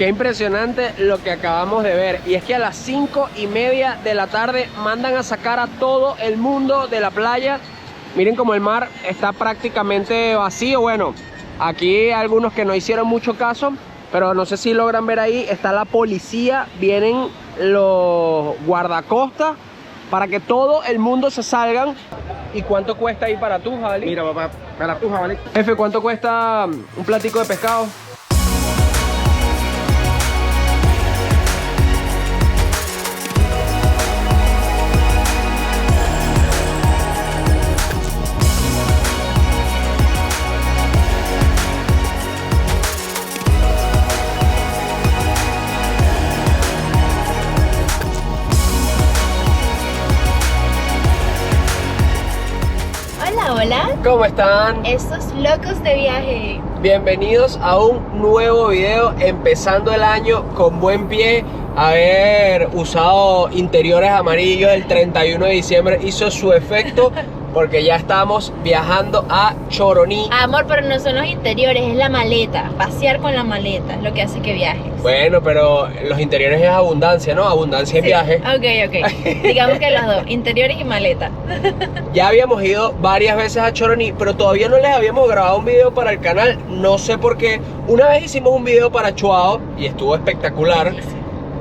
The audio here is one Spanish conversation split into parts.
Qué impresionante lo que acabamos de ver. Y es que a las 5:30 de la tarde mandan a sacar a todo el mundo de la playa. Miren como el mar está prácticamente vacío. Bueno, aquí hay algunos que no hicieron mucho caso, pero no sé si logran ver ahí. Está la policía, vienen los guardacostas para que todo el mundo se salgan. ¿Y cuánto cuesta ahí para tú, jabalí? Mira, papá, para tu jabalí. Jefe, ¿cuánto cuesta un platico de pescado? Hola, ¿Cómo están? estos locos de viaje. Bienvenidos a un nuevo video, empezando el año con buen pie. Haber usado interiores amarillos el 31 de diciembre hizo su efecto, porque ya estamos viajando a Choroní. Amor, pero no son los interiores, es la maleta. Pasear con la maleta es lo que hace que viajes. Bueno, pero los interiores es abundancia, ¿no? Abundancia en Sí. viaje. Ok. Digamos que los dos, interiores y maleta. Ya habíamos ido varias veces a Choroní, pero todavía no les habíamos grabado un video para el canal. No sé por qué. Una vez hicimos un video para Chuao y estuvo espectacular.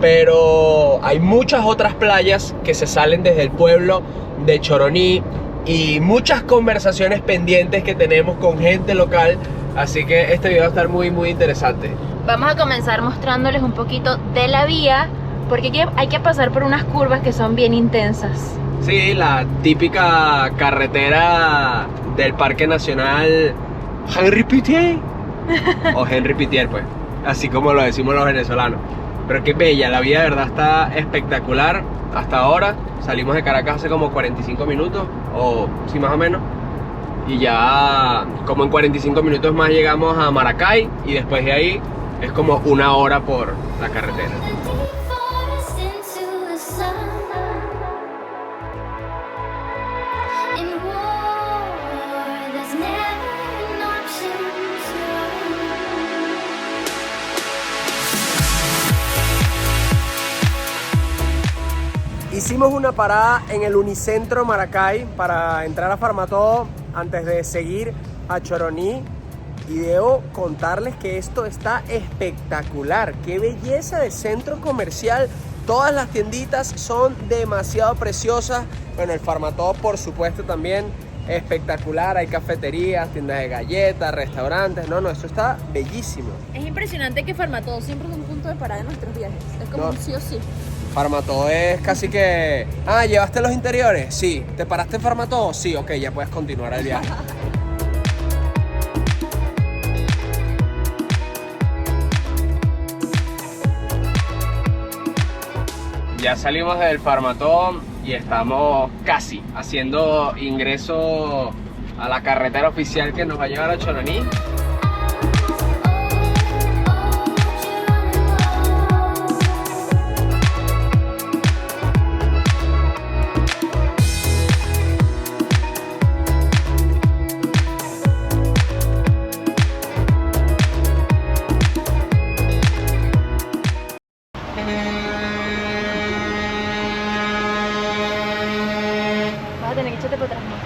Pero hay muchas otras playas que se salen desde el pueblo de Choroní y muchas conversaciones pendientes que tenemos con gente local. Así que este video va a estar muy interesante. Vamos a comenzar mostrándoles un poquito de la vía, porque hay que pasar por unas curvas que son bien intensas. Sí, la típica carretera del Parque Nacional Henri Pittier o Henri Pittier, pues, así como lo decimos los venezolanos. Pero qué bella, la vía de verdad está espectacular. Hasta ahora salimos de Caracas hace como 45 minutos, o sí, más o menos. Y ya como en 45 minutos más llegamos a Maracay, y después de ahí es como una hora por la carretera. Hicimos una parada en el Unicentro Maracay para entrar a Farmatodo antes de seguir a Choroní, y debo contarles que esto está espectacular. Qué belleza de centro comercial. Todas las tienditas son demasiado preciosas. Bueno, el Farmatodo por supuesto también espectacular. Hay cafeterías, tiendas de galletas, restaurantes. No, esto está bellísimo. Es impresionante que Farmatodo siempre es un punto de parada de nuestros viajes. Es como un sí o sí. Farmatodo es casi que... Ah, ¿llevaste los interiores? Sí. ¿Te paraste en Farmatodo? Sí, ok, ya puedes continuar el viaje. Ya salimos del Farmatodo y estamos casi haciendo ingreso a la carretera oficial que nos va a llevar a Choroní. Vas a tener que echarte para atrás más.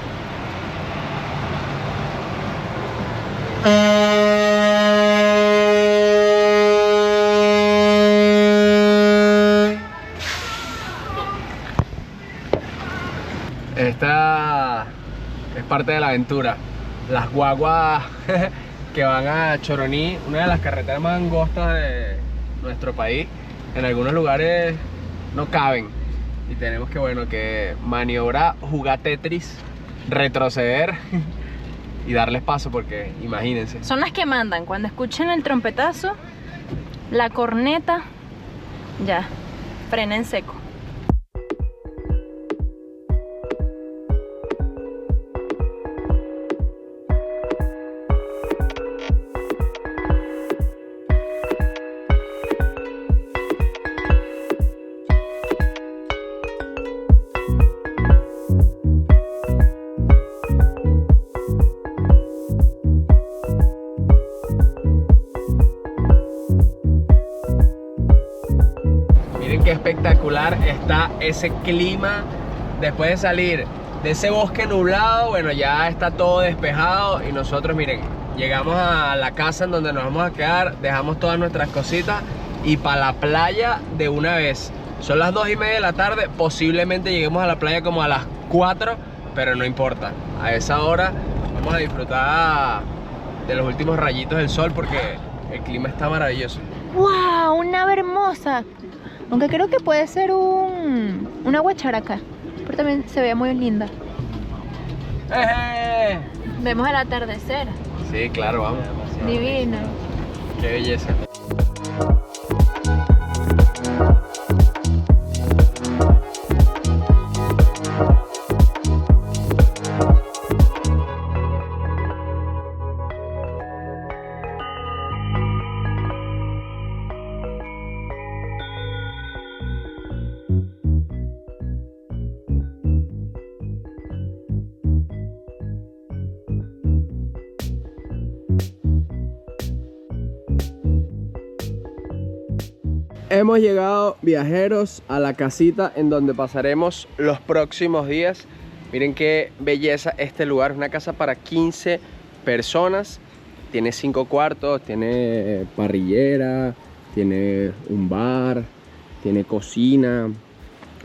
Esta es parte de la aventura. Las guaguas que van a Choroní, una de las carreteras más angostas de nuestro país. En algunos lugares no caben y tenemos que, bueno, que maniobrar, jugar Tetris, retroceder y darles paso, porque imagínense. Son las que mandan. Cuando escuchen el trompetazo, la corneta, ya, frena en seco. Miren qué espectacular está ese clima. Después de salir de ese bosque nublado, bueno, ya está todo despejado. Y nosotros, miren, llegamos a la casa en donde nos vamos a quedar. Dejamos todas nuestras cositas y para la playa de una vez. Son las 2:30 de la tarde. Posiblemente lleguemos a la playa como a las 4, pero no importa. A esa hora vamos a disfrutar de los últimos rayitos del sol porque el clima está maravilloso. ¡Wow! Una ave hermosa. Aunque creo que puede ser una guacharaca. Pero también se ve muy linda. ¡Eh! Vemos el atardecer. Sí, claro, vamos. Divino. Qué belleza. Hemos llegado, viajeros, a la casita en donde pasaremos los próximos días. Miren qué belleza este lugar. Es una casa para 15 personas. Tiene 5 cuartos, tiene parrillera, tiene un bar, tiene cocina,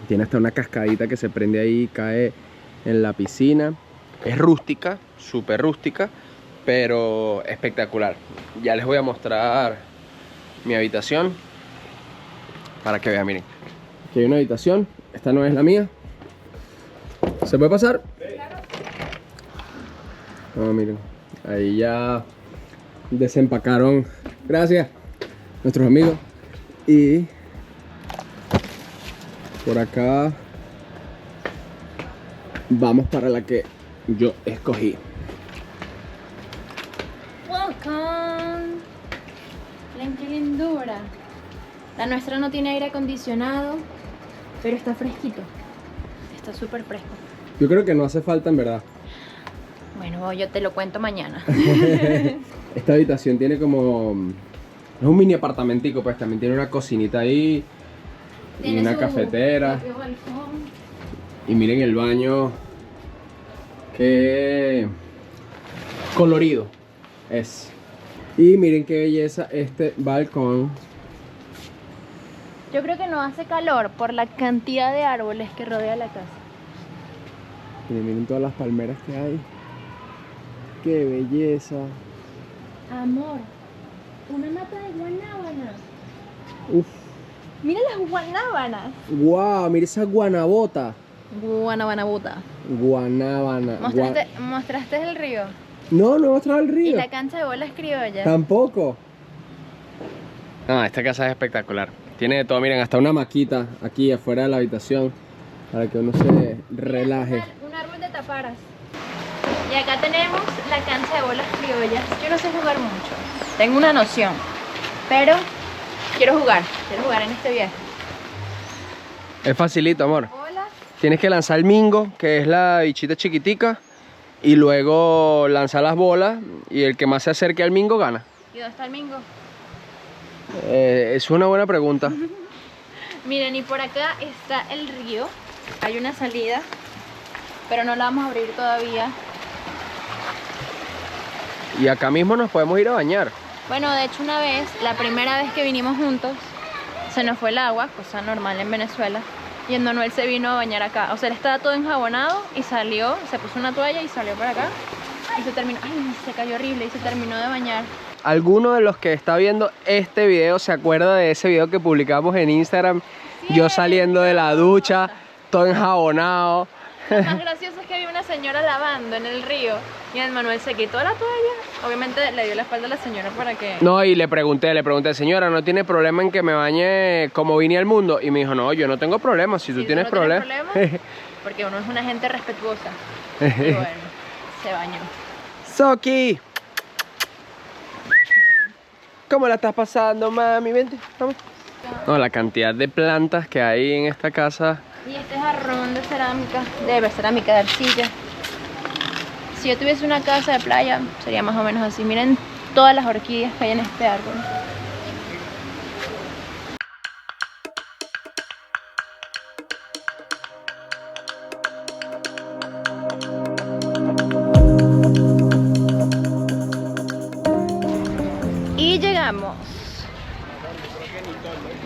tiene hasta una cascadita que se prende ahí y cae en la piscina. Es rústica, súper rústica, pero espectacular. Ya les voy a mostrar mi habitación para que vean, miren. Aquí hay una habitación, esta no es la mía. ¿Se puede pasar? No, miren, ahí ya desempacaron, gracias, nuestros amigos. Y por acá vamos para la que yo escogí. Welcome. Miren qué lindura. La nuestra no tiene aire acondicionado, pero está fresquito. Está súper fresco. Yo creo que no hace falta en verdad. Bueno, yo te lo cuento mañana. Esta habitación tiene como... es un mini apartamentico, pues también tiene una cocinita ahí. Y una cafetera. Y miren el baño. Qué colorido es. Y miren qué belleza este balcón. Yo creo que no hace calor por la cantidad de árboles que rodea la casa. Miren todas las palmeras que hay. Qué belleza. Amor, una mata de guanábana. Uf. Mira las guanábanas. Wow, mira esa guanabota. Guanábana bota. Guanábana. ¿Mostraste el río? No, no he mostrado el río. ¿Y la cancha de bolas criollas? Tampoco. No, esta casa es espectacular. Tiene de todo, miren, hasta una maquita aquí afuera de la habitación para que uno se relaje. Un árbol de taparas. Y acá tenemos la cancha de bolas criollas. Yo no sé jugar mucho, tengo una noción, pero quiero jugar en este viaje. Es facilito, amor. Hola. Tienes que lanzar el mingo, que es la bichita chiquitica, y luego lanzar las bolas, y el que más se acerque al mingo gana. ¿Y dónde está el mingo? Es una buena pregunta. Miren, y por acá está el río. Hay una salida, pero no la vamos a abrir todavía. Y acá mismo nos podemos ir a bañar. Bueno, de hecho una vez, la primera vez que vinimos juntos, se nos fue el agua, cosa normal en Venezuela. Y el Manuel se vino a bañar acá. O sea, él estaba todo enjabonado y salió, se puso una toalla y salió para acá. Y se terminó, ay, se cayó horrible y se terminó de bañar. ¿Alguno de los que está viendo este video se acuerda de ese video que publicamos en Instagram? Sí, yo saliendo de la ducha, todo enjabonado. Lo más gracioso es que había una señora lavando en el río y el Manuel se quitó la toalla. Obviamente le dio la espalda a la señora para que... No, y le pregunté, señora, ¿no tiene problema en que me bañe como vine al mundo? Y me dijo, no, yo no tengo problema, si tú tienes no problema. Porque uno es una gente respetuosa. Y bueno, se bañó. Soki, ¿cómo la estás pasando, mami? Vente, vamos. No, la cantidad de plantas que hay en esta casa. Y este jarrón de cerámica, de arcilla. Si yo tuviese una casa de playa, sería más o menos así. Miren todas las orquídeas que hay en este árbol.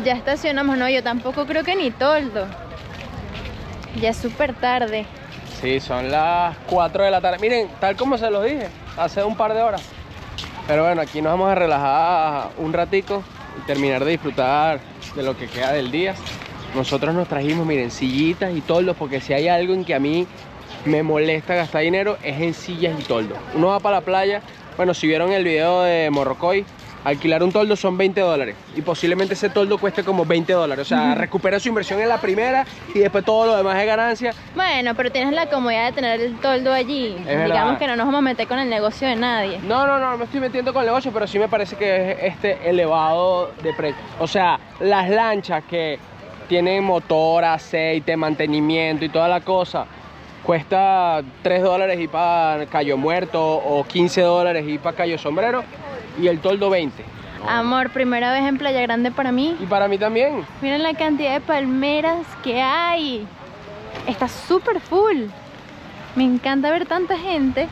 Ya estacionamos, no, yo tampoco creo que ni toldo. Ya es súper tarde. Sí, son las 4 de la tarde. Miren, tal como se los dije, hace un par de horas. Pero bueno, aquí nos vamos a relajar un ratico y terminar de disfrutar de lo que queda del día. Nosotros nos trajimos, miren, sillitas y toldos, porque si hay algo en que a mí me molesta gastar dinero es en sillas y toldos. Uno va para la playa, bueno, si vieron el video de Morrocoy, alquilar un toldo son $20 y posiblemente ese toldo cueste como $20. O sea, recupera su inversión en la primera y después todo lo demás es ganancia. Bueno, pero tienes la comodidad de tener el toldo allí. Es Digamos verdad. que no nos vamos a meter con el negocio de nadie. No me estoy metiendo con el negocio, pero sí me parece que es elevado de precio. O sea, las lanchas que tienen motor, aceite, mantenimiento y toda la cosa, cuesta $3 ir para Cayo Muerto o $15 ir para Cayo Sombrero y el toldo 20. Amor, primera vez en Playa Grande para mí. Y para mí también. Miren la cantidad de palmeras que hay. Está súper full. Me encanta ver tanta gente.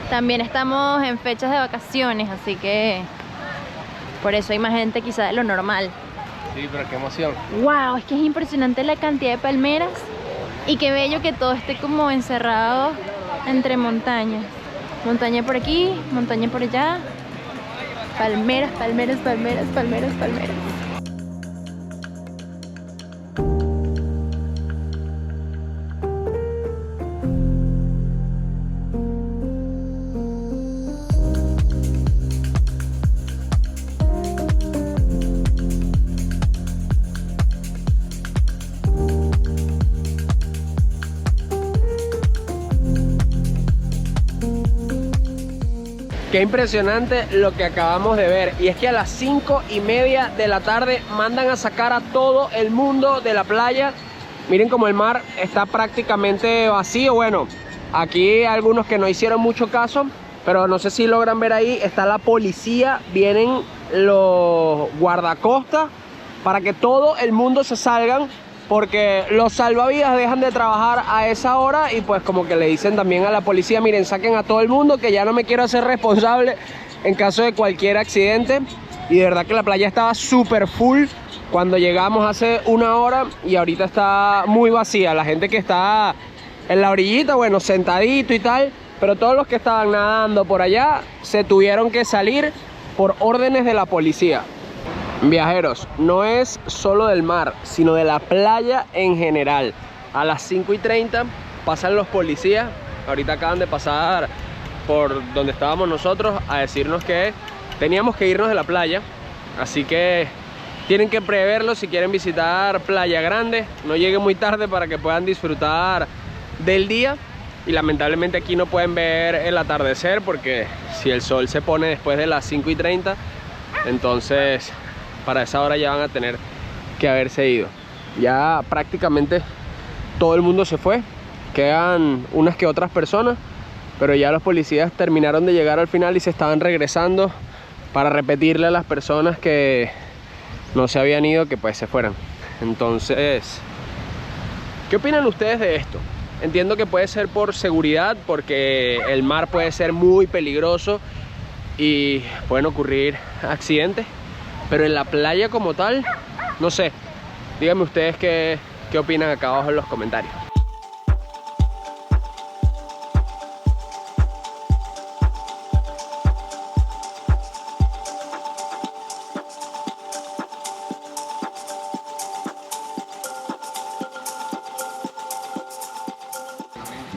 También estamos en fechas de vacaciones, así que por eso hay más gente quizá de lo normal. Sí, pero qué emoción. Wow, es que es impresionante la cantidad de palmeras. Y qué bello que todo esté como encerrado entre montañas. Montaña por aquí, montaña por allá. Palmeras, palmeras, palmeras, palmeras, palmeras. Qué impresionante lo que acabamos de ver. Y es que a las 5:30 de la tarde mandan a sacar a todo el mundo de la playa. Miren como el mar está prácticamente vacío. Bueno, aquí hay algunos que no hicieron mucho caso, pero no sé si logran ver ahí. Está la policía, vienen los guardacostas para que todo el mundo se salgan, porque los salvavidas dejan de trabajar a esa hora y pues como que le dicen también a la policía, miren, saquen a todo el mundo, que ya no me quiero hacer responsable en caso de cualquier accidente. Y de verdad que la playa estaba súper full cuando llegamos hace una hora y ahorita está muy vacía. La gente que está en la orillita, bueno, sentadito y tal, pero todos los que estaban nadando por allá se tuvieron que salir por órdenes de la policía. Viajeros, no es solo del mar, sino de la playa en general. A las 5:30 pasan los policías. Ahorita acaban de pasar por donde estábamos nosotros a decirnos que teníamos que irnos de la playa. Así que tienen que preverlo si quieren visitar Playa Grande. No lleguen muy tarde para que puedan disfrutar del día. Y lamentablemente aquí no pueden ver el atardecer, porque si el sol se pone después de las 5:30, entonces para esa hora ya van a tener que haberse ido. Ya prácticamente todo el mundo se fue. Quedan unas que otras personas, pero ya los policías terminaron de llegar al final y se estaban regresando para repetirle a las personas que no se habían ido que pues se fueran. Entonces, ¿qué opinan ustedes de esto? Entiendo que puede ser por seguridad, porque el mar puede ser muy peligroso y pueden ocurrir accidentes, pero en la playa como tal, no sé. Díganme ustedes qué opinan acá abajo en los comentarios.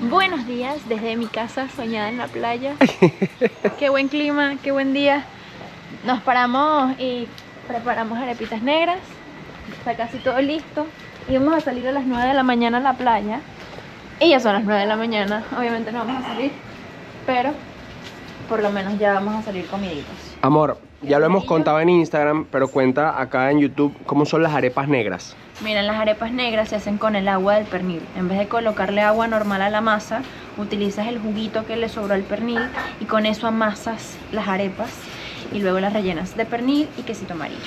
Buenos días desde mi casa soñada en la playa. Qué buen clima, qué buen día. Nos paramos y preparamos arepitas negras. Está casi todo listo. Y vamos a salir a las 9 de la mañana a la playa. Y ya son las 9 de la mañana. Obviamente no vamos a salir, pero por lo menos ya vamos a salir comiditos. Amor, ya lo hemos contado en Instagram, pero cuenta acá en YouTube cómo son las arepas negras. Miren, las arepas negras se hacen con el agua del pernil. En vez de colocarle agua normal a la masa, utilizas el juguito que le sobró al pernil y con eso amasas las arepas y luego las rellenas de pernil y quesito amarillo.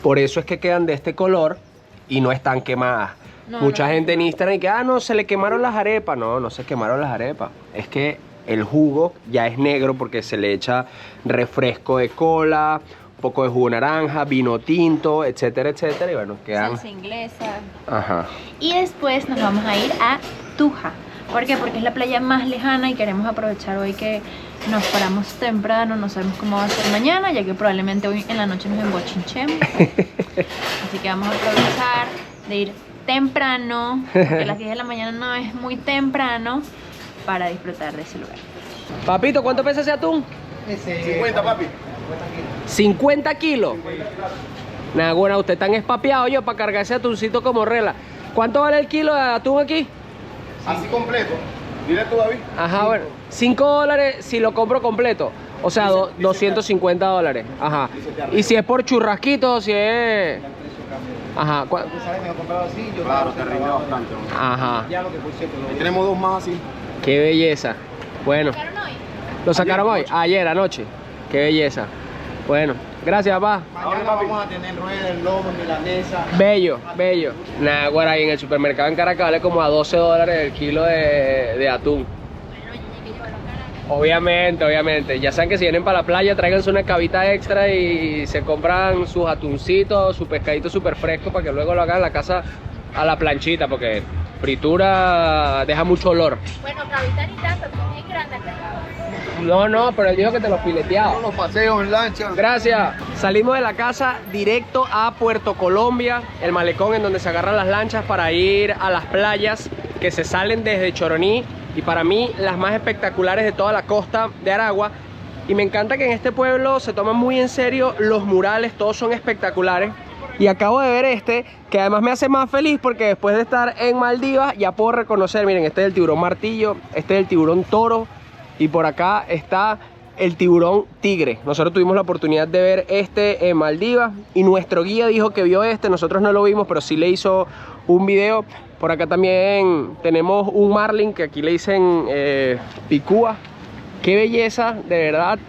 Por eso es que quedan de este color y no están quemadas. Mucha gente en Instagram y que, no, se le quemaron las arepas. No, no se quemaron las arepas. Es que el jugo ya es negro porque se le echa refresco de cola un poco de jugo de naranja, vino tinto, etcétera, etcétera. Y bueno, quedan... Salsa inglesa. Ajá. Y después nos vamos a ir a Tuja. ¿Por qué? Porque es la playa más lejana y queremos aprovechar hoy que nos paramos temprano, no sabemos cómo va a ser mañana, ya que probablemente hoy en la noche nos embochinchemos. Así que vamos a aprovechar de ir temprano, porque a las 10 de la mañana no es muy temprano, para disfrutar de ese lugar. Papito, ¿cuánto pesa ese atún? 50, papi. 50 kilos. Nada, bueno, usted tan espapeado yo para cargar ese atuncito como regla. ¿Cuánto vale el kilo de atún aquí? Así completo. Dile tú, David. Ajá, bueno, $5 si lo compro completo. O sea, $250. Ajá. Y si es por churrasquito, si es... Ajá. Claro, te rinde bastante. Ajá. Y tenemos dos más así. Qué belleza. Bueno. ¿Sacaron hoy? ¿Lo sacaron hoy? Ayer anoche. Qué belleza. Bueno, gracias, papá. Mañana vamos a tener rueda, el lomo, milanesa. Bello, bello. Nada, bueno, ahí en el supermercado en Caracas vale como a $12 el kilo de atún. Obviamente, obviamente. Ya saben que si vienen para la playa, tráiganse una cabita extra y se compran sus atuncitos, su pescadito súper fresco para que luego lo hagan en la casa a la planchita, porque fritura deja mucho olor. Bueno, cabita ni tanto, porque es bien grande el pescado. No, pero él dijo que te lo fileteaba. Los paseos en lancha. Gracias. Salimos de la casa directo a Puerto Colombia, el malecón en donde se agarran las lanchas para ir a las playas que se salen desde Choroní, y para mí las más espectaculares de toda la costa de Aragua. Y me encanta que en este pueblo se toman muy en serio los murales, todos son espectaculares. Y acabo de ver este, que además me hace más feliz porque después de estar en Maldivas ya puedo reconocer, miren, este es el tiburón martillo, este es el tiburón toro, y por acá está el tiburón tigre. Nosotros tuvimos la oportunidad de ver este en Maldivas y nuestro guía dijo que vio este, nosotros no lo vimos, pero sí le hizo un video. Por acá también tenemos un marlin, que aquí le dicen picúa. Qué belleza, de verdad,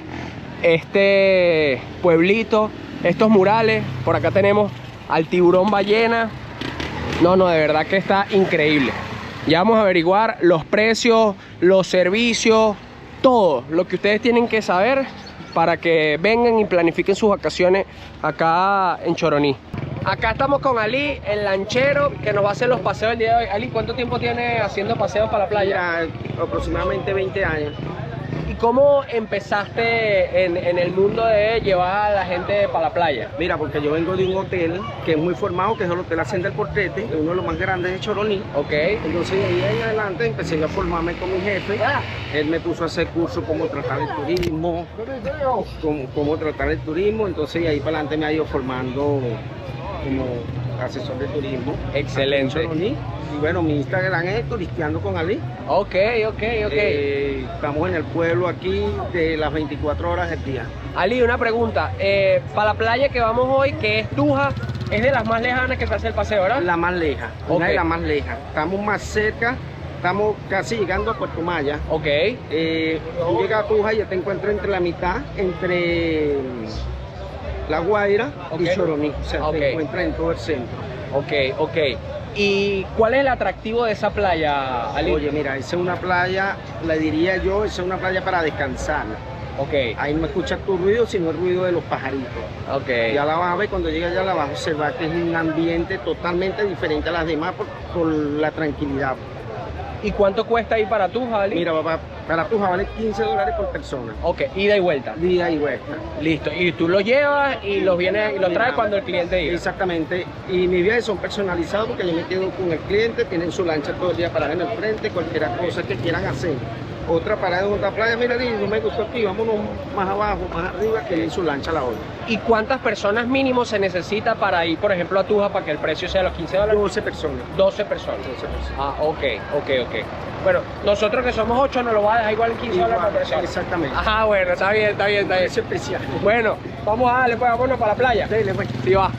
este pueblito, estos murales. Por acá tenemos al tiburón ballena. No, de verdad que está increíble. Ya vamos a averiguar los precios, los servicios, todo lo que ustedes tienen que saber para que vengan y planifiquen sus vacaciones acá en Choroní. Acá estamos con Ali, el lanchero, que nos va a hacer los paseos el día de hoy. Ali, ¿cuánto tiempo tiene haciendo paseos para la playa? Aproximadamente 20 años. ¿Y cómo empezaste en el mundo de llevar a la gente para la playa? Mira, porque yo vengo de un hotel que es muy formado, que es el Hotel Hacienda del Portete, es uno de los más grandes de Choroní. Ok. Entonces de ahí en adelante empecé a formarme con mi jefe. Él me puso a hacer cursos cómo tratar el turismo, cómo tratar el turismo. Entonces de ahí para adelante me ha ido formando como asesor de turismo. Excelente. En Choroní. Y bueno, mi Instagram es Turisteando con Ali. Ok. Estamos en el pueblo aquí de las 24 horas del día. Ali, una pregunta. Para la playa que vamos hoy, que es Tuja, es de las más lejanas que se hace el paseo, ¿verdad? La más leja, una Ok. de las más lejas. Estamos más cerca, estamos casi llegando a Puerto Maya. Ok. Tú llegas a Tuja y ya te encuentras entre la mitad, entre La Guaira Ok. y Choroní. O sea, Ok. te encuentras en todo el centro. Ok. ¿Y cuál es el atractivo de esa playa, Ali? Oye, mira, esa es una playa, le diría yo, esa es una playa para descansar. Ok. Ahí no escuchas tu ruido, sino el ruido de los pajaritos. Ok. Ya la vas a ver, cuando llegas ya la vas a observar que es un ambiente totalmente diferente a las demás por la tranquilidad. ¿Y cuánto cuesta ir para Tuja, Ali? Mira, papá, para Tuja vale $15 por persona. Ok, ida y vuelta. Día y vuelta. Listo. Y tú los llevas y los vienes y los traes cuando el cliente diga. Exactamente. Y mis viajes son personalizados porque yo me quedo con el cliente, tienen su lancha todo el día parada en el frente, cualquier cosa que quieran hacer. Otra parada en otra playa, mira, no me gustó aquí, vámonos más abajo, más arriba, que en su lancha la otra. ¿Y cuántas personas mínimo se necesita para ir, por ejemplo, a Tuja para que el precio sea los $15? 12 personas. 12 personas. 12 personas. Ah, ok. Bueno, nosotros que somos 8 nos lo va a dejar igual en $15 por persona. Exactamente. Ajá, bueno, está bien. Es especial. Bueno, vamos a darle, pues, vámonos para la playa. Dale, pues. Sí, va.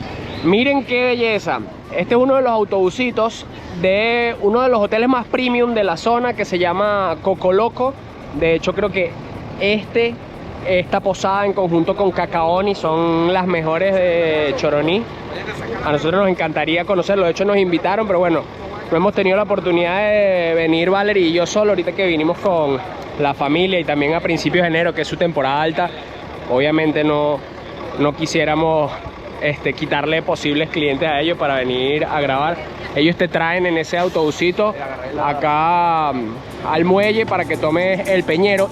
Miren qué belleza. Este es uno de los autobusitos de uno de los hoteles más premium de la zona, que se llama Cocoloco. De hecho, creo que esta posada en conjunto con Cacaoni son las mejores de Choroní. A nosotros nos encantaría conocerlo. De hecho, nos invitaron, pero bueno, no hemos tenido la oportunidad de venir Valerie y yo solo, ahorita que vinimos con la familia, y también a principios de enero, que es su temporada alta. Obviamente no no quisiéramos quitarle posibles clientes a ellos para venir a grabar. Ellos te traen en ese autobusito acá al muelle para que tomes el Peñero.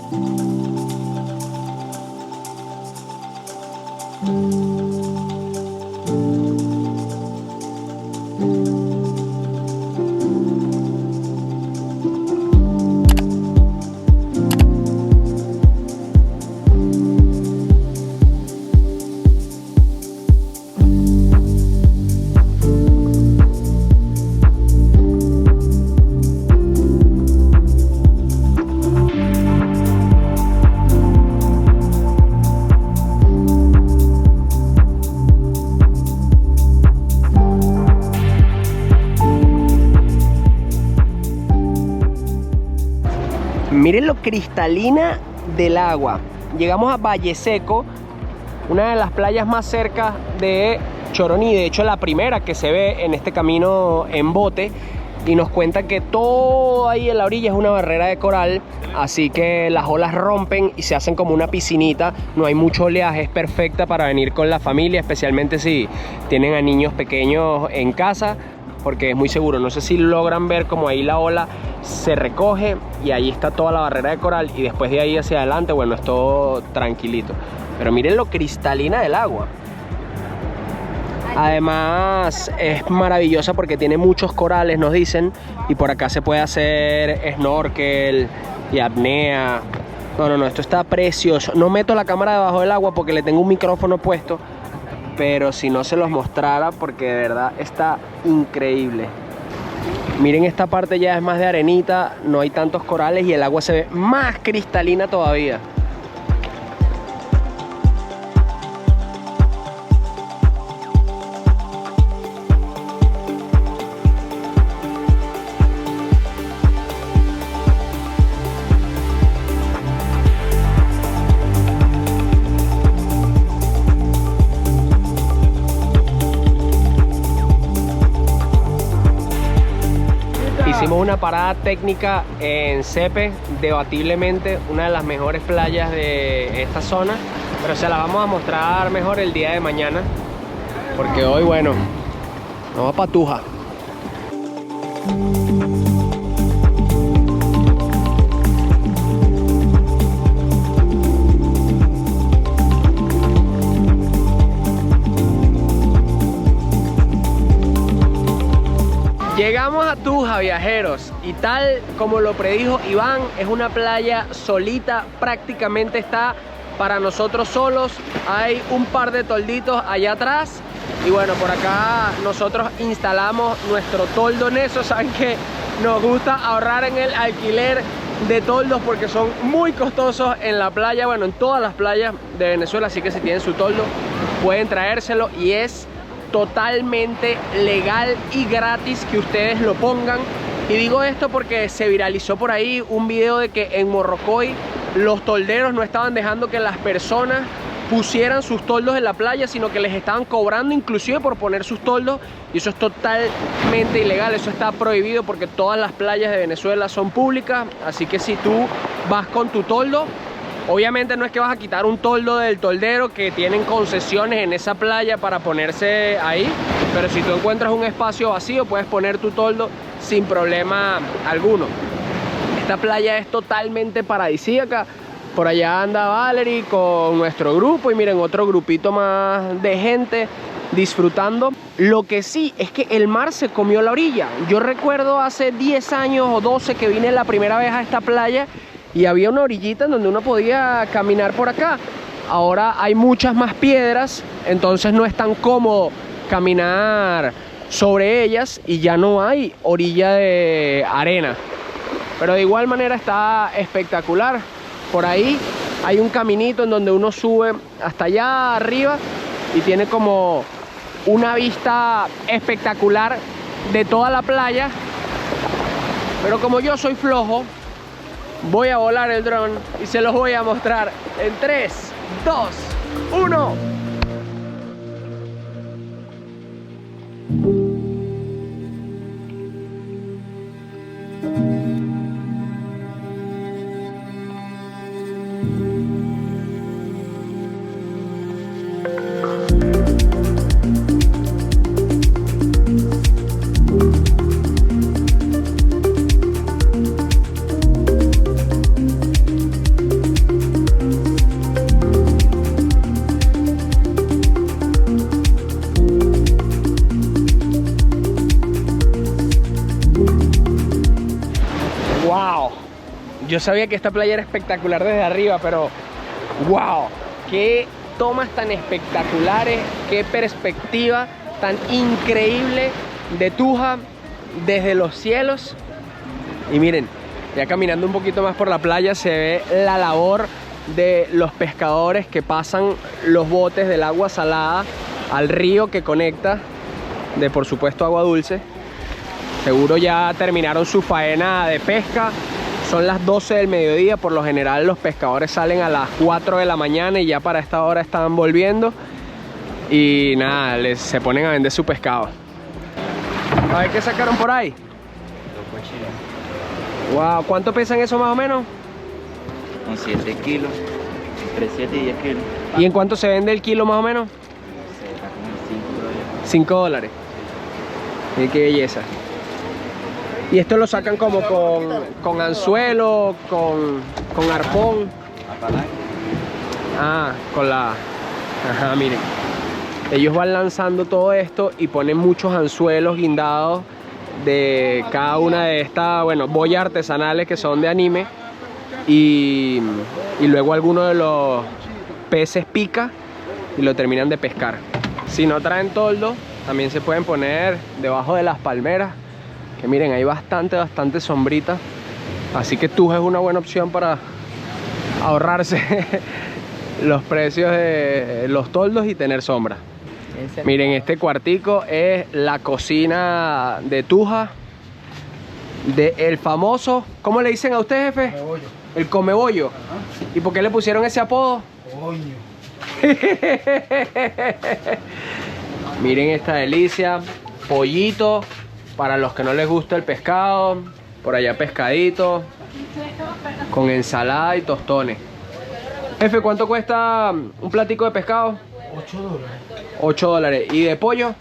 Miren lo cristalina del agua. Llegamos a Valle Seco, una de las playas más cerca de Choroní, de hecho la primera que se ve en este camino en bote, y nos cuentan que todo ahí en la orilla es una barrera de coral, así que las olas rompen y se hacen como una piscinita, no hay mucho oleaje, es perfecta para venir con la familia, especialmente si tienen a niños pequeños en casa, porque es muy seguro. No sé si logran ver como ahí la ola se recoge y ahí está toda la barrera de coral, y después de ahí hacia adelante, bueno, es todo tranquilito. Pero miren lo cristalina del agua. Además es maravillosa porque tiene muchos corales, nos dicen, y por acá se puede hacer snorkel y apnea. No, esto está precioso. No meto la cámara debajo del agua porque le tengo un micrófono puesto, pero si no se los mostrara, porque de verdad está increíble. Miren, esta parte ya es más de arenita, no hay tantos corales y el agua se ve más cristalina todavía. Hicimos una parada técnica en Cepe, debatiblemente una de las mejores playas de esta zona, pero se las vamos a mostrar mejor el día de mañana, porque hoy, bueno, nos vamos para Tuja. Llegamos a Tuja, viajeros, y tal como lo predijo Iván, es una playa solita, prácticamente está para nosotros solos. Hay un par de tolditos allá atrás y bueno, por acá nosotros instalamos nuestro toldo en eso. Saben que nos gusta ahorrar en el alquiler de toldos porque son muy costosos en la playa, bueno, en todas las playas de Venezuela, así que si tienen su toldo pueden traérselo y es totalmente legal y gratis que ustedes lo pongan. Y digo esto porque se viralizó por ahí un video de que en Morrocoy los tolderos no estaban dejando que las personas pusieran sus toldos en la playa, sino que les estaban cobrando inclusive por poner sus toldos, y eso es totalmente ilegal. Eso está prohibido porque todas las playas de Venezuela son públicas, así que si tú vas con tu toldo, obviamente no es que vas a quitar un toldo del toldero, que tienen concesiones en esa playa para ponerse ahí, pero si tú encuentras un espacio vacío puedes poner tu toldo sin problema alguno. Esta playa es totalmente paradisíaca. Por allá anda Valerie con nuestro grupo y miren, otro grupito más de gente disfrutando. Lo que sí es que el mar se comió la orilla. Yo recuerdo hace 10 años o 12 que vine la primera vez a esta playa y había una orillita en donde uno podía caminar por acá. Ahora hay muchas más piedras, entonces no es tan cómodo caminar sobre ellas y ya no hay orilla de arena. Pero de igual manera está espectacular. Por ahí hay un caminito en donde uno sube hasta allá arriba y tiene como una vista espectacular de toda la playa. Pero como yo soy flojo, voy a volar el dron y se los voy a mostrar en 3, 2, 1. yo sabía que esta playa era espectacular desde arriba, pero wow, qué tomas tan espectaculares, qué perspectiva tan increíble de Tuja desde los cielos. Y miren, ya caminando un poquito más por la playa se ve la labor de los pescadores que pasan los botes del agua salada al río que conecta de, por supuesto, agua dulce. Seguro ya terminaron su faena de pesca. Son las 12 del mediodía. Por lo general los pescadores salen a las 4 de la mañana y ya para esta hora están volviendo. Y nada, se ponen a vender su pescado. A ver qué sacaron por ahí. Wow, ¿cuánto pesan eso más o menos? Con 7 kilos, entre 7 y 10 kilos. ¿Y en cuánto se vende el kilo más o menos? Se da como $5. Miren qué belleza. Y esto lo sacan como con anzuelo, con arpón. Ah, con la... Ajá, miren. Ellos van lanzando todo esto y ponen muchos anzuelos guindados de cada una de estas, bueno, boyas artesanales que son de anime. Y luego alguno de los peces pica y lo terminan de pescar. Si no traen toldo, también se pueden poner debajo de las palmeras, que miren, hay bastante sombrita. Así que Tuja es una buena opción para ahorrarse los precios de los toldos y tener sombra. Miren, este cuartico es la cocina de Tuja, del famoso, ¿cómo le dicen a usted, jefe? Comebollo. El Comebollo. Ajá. ¿Y por qué le pusieron ese apodo? Coño. Miren esta delicia, pollito para los que no les gusta el pescado, por allá pescadito, con ensalada y tostones. Jefe, ¿cuánto cuesta un platico de pescado? $8. $8. ¿Y de pollo?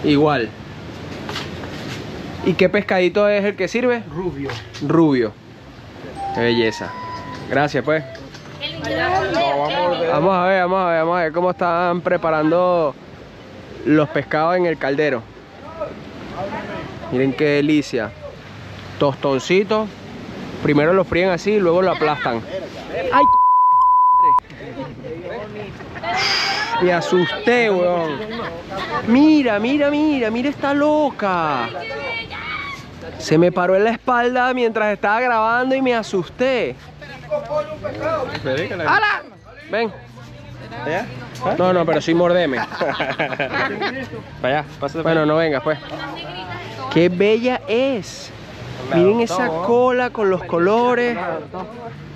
$8. Igual. ¿Y qué pescadito es el que sirve? Rubio. Rubio. Qué belleza. Gracias, pues. Vamos a ver cómo están preparando los pescados en el caldero. Miren qué delicia. Tostoncito. Primero lo fríen así y luego lo aplastan. ¡Ay! Me asusté, weón. Mira esta loca. Se me paró en la espalda mientras estaba grabando y me asusté. ¡Hala! Ven. No, pero sí mordeme. Vaya, pásate. Bueno, no vengas, pues. ¡Qué bella es! Miren esa cola con los colores.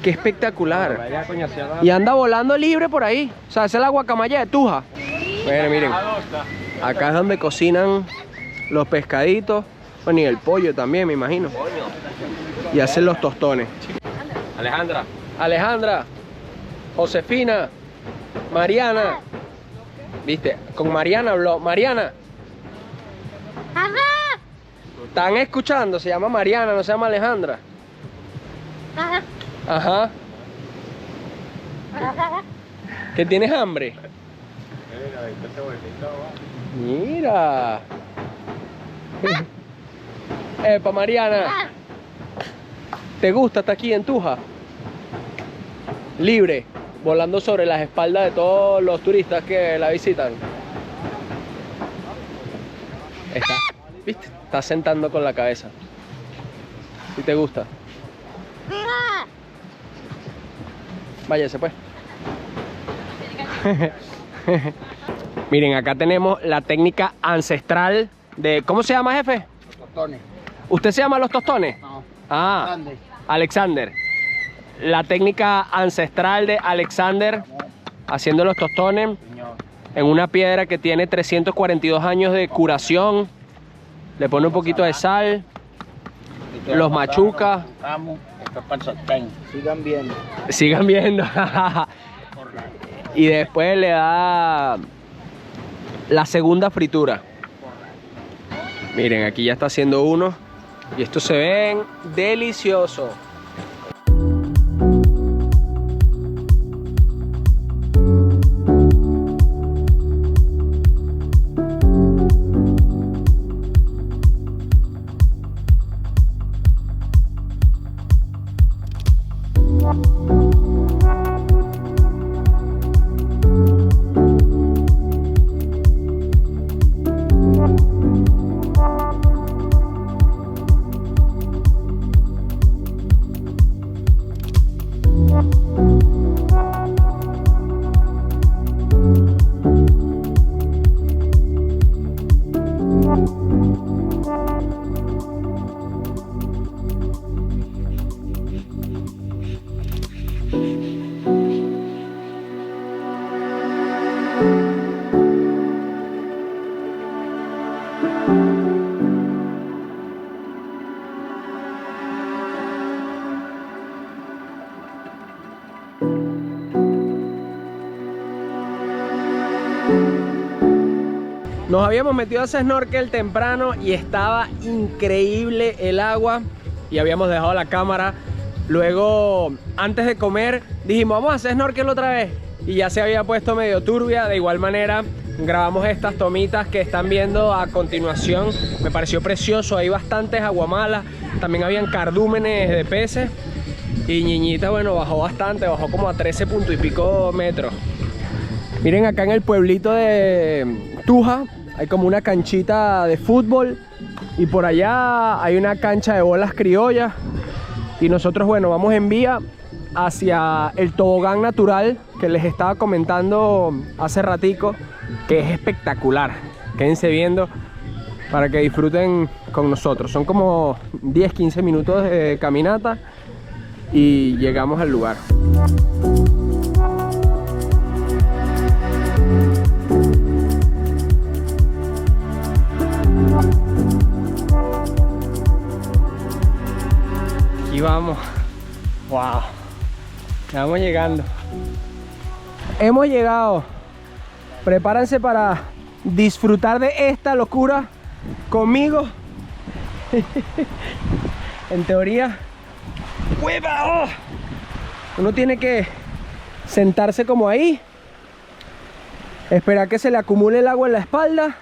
¡Qué espectacular! Y anda volando libre por ahí. O sea, esa es la guacamaya de Tuja. Bueno, miren. Acá es donde cocinan los pescaditos. Bueno, y el pollo también, me imagino. Y hacen los tostones. Alejandra, Josefina, Mariana. ¿Viste? Con Mariana habló. Mariana. ¿Están escuchando? Se llama Mariana, no se llama Alejandra. Ajá. ¿Que tienes hambre? Mira. Epa, Mariana. ¿Te gusta estar aquí en Tuja? Libre, volando sobre las espaldas de todos los turistas que la visitan. ¿Viste? Está sentando con la cabeza. ¿Sí te gusta? Váyase, pues. Miren, acá tenemos la técnica ancestral de... ¿Cómo se llama, jefe? Tostones. ¿Usted se llama Los Tostones? No. Ah, Alexander. La técnica ancestral de Alexander haciendo los tostones en una piedra que tiene 342 años de curación. Le pone un poquito de sal, los machuca. Sigan viendo. Sigan viendo. Y después le da la segunda fritura. Miren, aquí ya está haciendo uno. Y estos se ven deliciosos. Nos habíamos metido a hacer snorkel temprano y estaba increíble el agua y habíamos dejado la cámara. Luego, antes de comer, dijimos vamos a hacer snorkel otra vez y ya se había puesto medio turbia. De igual manera, grabamos estas tomitas que están viendo a continuación. Me pareció precioso, hay bastantes aguamalas, también habían cardúmenes de peces y Ñiñita, bueno, bajó bastante, bajó como a 13 punto y pico metros. Miren, acá en el pueblito de Tuja hay como una canchita de fútbol y por allá hay una cancha de bolas criollas y nosotros, bueno, vamos en vía hacia el tobogán natural que les estaba comentando hace ratico, que es espectacular. Quédense viendo para que disfruten con nosotros. Son como 10-15 minutos de caminata y llegamos al lugar. Aquí vamos. Wow. Estamos llegando. Hemos llegado. Prepárense para disfrutar de esta locura conmigo. En teoría, ¡hueva! ¡Oh! Uno tiene que sentarse como ahí, esperar que se le acumule el agua en la espalda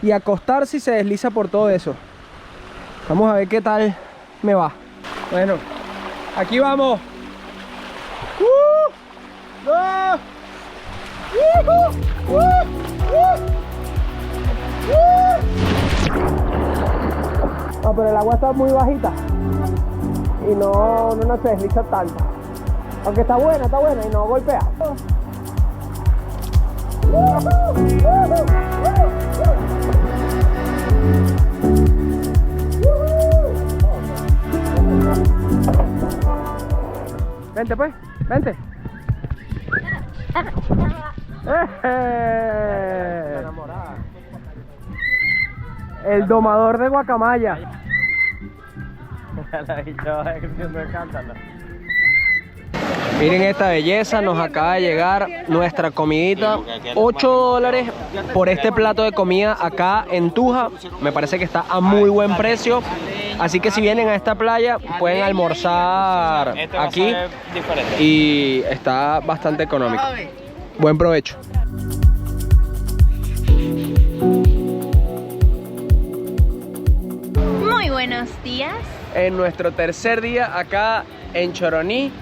y acostarse y se desliza por todo eso. Vamos a ver qué tal me va. Bueno, aquí vamos. ¡No! No, pero el agua está muy bajita y no se desliza tanto. Aunque está buena y no golpea. Vente pues, vente. El domador de guacamaya. Miren esta belleza, nos acaba de llegar nuestra comidita. $8 por este plato de comida acá en Tuja. Me parece que está a muy buen precio. Así que si vienen a esta playa pueden almorzar aquí y está bastante económico. Buen provecho. Muy buenos días. En nuestro tercer día acá en Choroní.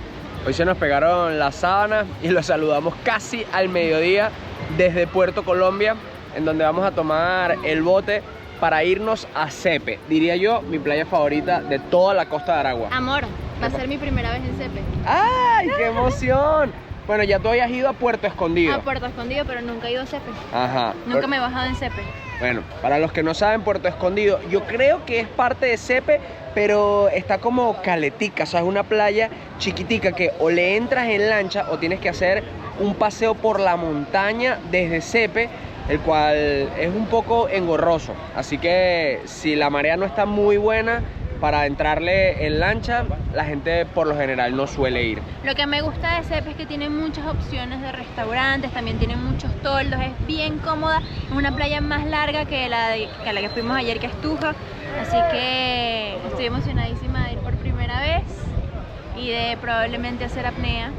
Hoy se nos pegaron las sábanas y los saludamos casi al mediodía desde Puerto Colombia, en donde vamos a tomar el bote para irnos a Cepe. Diría yo, mi playa favorita de toda la costa de Aragua. Amor, va a ser mi primera vez en Cepe. ¡Ay, qué emoción! Bueno, ya tú habías ido a Puerto Escondido. A Puerto Escondido, pero nunca he ido a Cepe. Ajá. Nunca me he bajado en Cepe. Bueno, para los que no saben, Puerto Escondido, yo creo que es parte de Cepe, pero está como caletica, o sea, es una playa chiquitica que o le entras en lancha o tienes que hacer un paseo por la montaña desde Cepe, el cual es un poco engorroso. Así que si la marea no está muy buena para entrarle en lancha, la gente por lo general no suele ir. Lo que me gusta de Cepe es que tiene muchas opciones de restaurantes, también tiene muchos toldos, es bien cómoda, es una playa más larga que la que fuimos ayer, que es Tuja, así que estoy emocionadísima de ir por primera vez y de probablemente hacer apnea.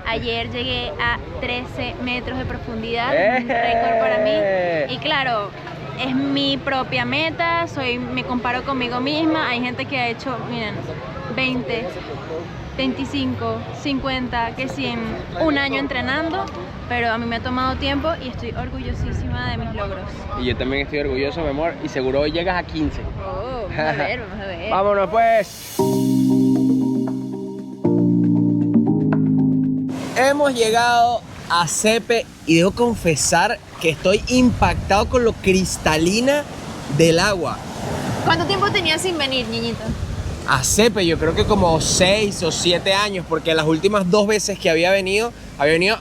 Ayer llegué a 13 metros de profundidad, un récord para mí, y claro, es mi propia meta, me comparo conmigo misma. Hay gente que ha hecho, miren, 20, 25, 50, que 100, un año entrenando, pero a mí me ha tomado tiempo y estoy orgullosísima de mis logros. Y yo también estoy orgulloso, mi amor, y seguro hoy llegas a 15. Oh, vamos a ver, vamos a ver. Vámonos pues. Hemos llegado a Cepe y debo confesar que estoy impactado con lo cristalina del agua. ¿Cuánto tiempo tenías sin venir, niñito? A Cepe, yo creo que como 6 o 7 años, porque las últimas 2 veces que había venido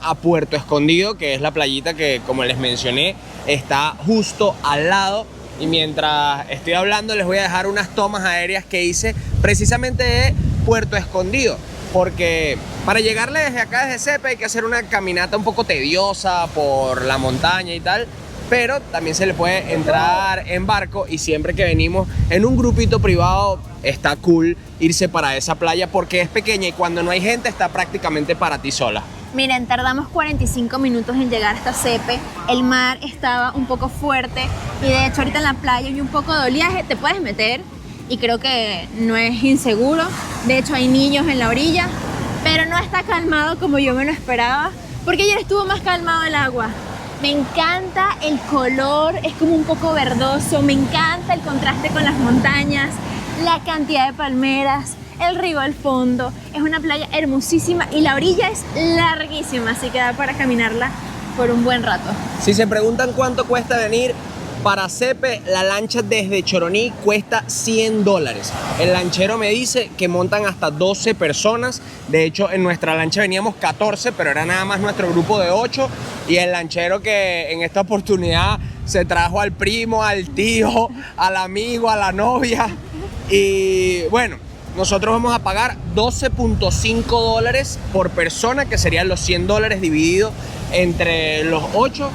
a Puerto Escondido, que es la playita que, como les mencioné, está justo al lado. Y mientras estoy hablando, les voy a dejar unas tomas aéreas que hice precisamente de Puerto Escondido, porque para llegarle desde acá, desde Cepe, hay que hacer una caminata un poco tediosa por la montaña y tal, pero también se le puede entrar en barco, y siempre que venimos en un grupito privado está cool irse para esa playa porque es pequeña y cuando no hay gente está prácticamente para ti sola. Miren, tardamos 45 minutos en llegar hasta Cepe. El mar estaba un poco fuerte y de hecho ahorita en la playa hay un poco de oleaje. Te puedes meter y creo que no es inseguro. De hecho hay niños en la orilla, pero no está calmado como yo me lo esperaba, porque ayer estuvo más calmado el agua. Me encanta el color, es como un poco verdoso. Me encanta el contraste con las montañas, la cantidad de palmeras, el río al fondo. Es una playa hermosísima y la orilla es larguísima, así que da para caminarla por un buen rato. Si se preguntan cuánto cuesta venir para Cepe, la lancha desde Choroní cuesta $100. El lanchero me dice que montan hasta 12 personas. De hecho, en nuestra lancha veníamos 14, pero era nada más nuestro grupo de 8. Y el lanchero que en esta oportunidad se trajo al primo, al tío, al amigo, a la novia. Y bueno, nosotros vamos a pagar $12.5 por persona, que serían los $100 divididos entre los 8.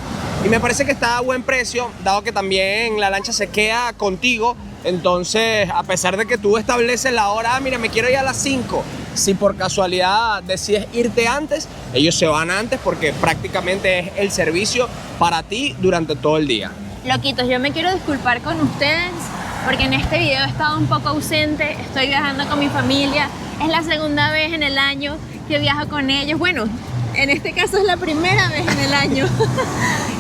Y me parece que está a buen precio, dado que también la lancha se queda contigo. Entonces, a pesar de que tú estableces la hora, mira, me quiero ir a las 5. Si por casualidad decides irte antes, ellos se van antes porque prácticamente es el servicio para ti durante todo el día. Loquitos, yo me quiero disculpar con ustedes porque en este video he estado un poco ausente. Estoy viajando con mi familia. Es la segunda vez en el año que viajo con ellos. Bueno, en este caso es la primera vez en el año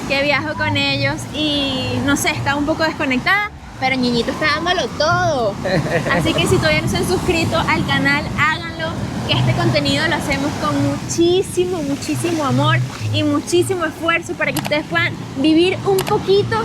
que viajo con ellos y no sé, estaba un poco desconectada, pero Ñiñito está dándolo todo. Así que si todavía no se han suscrito al canal, háganlo, que este contenido lo hacemos con muchísimo amor y muchísimo esfuerzo para que ustedes puedan vivir un poquito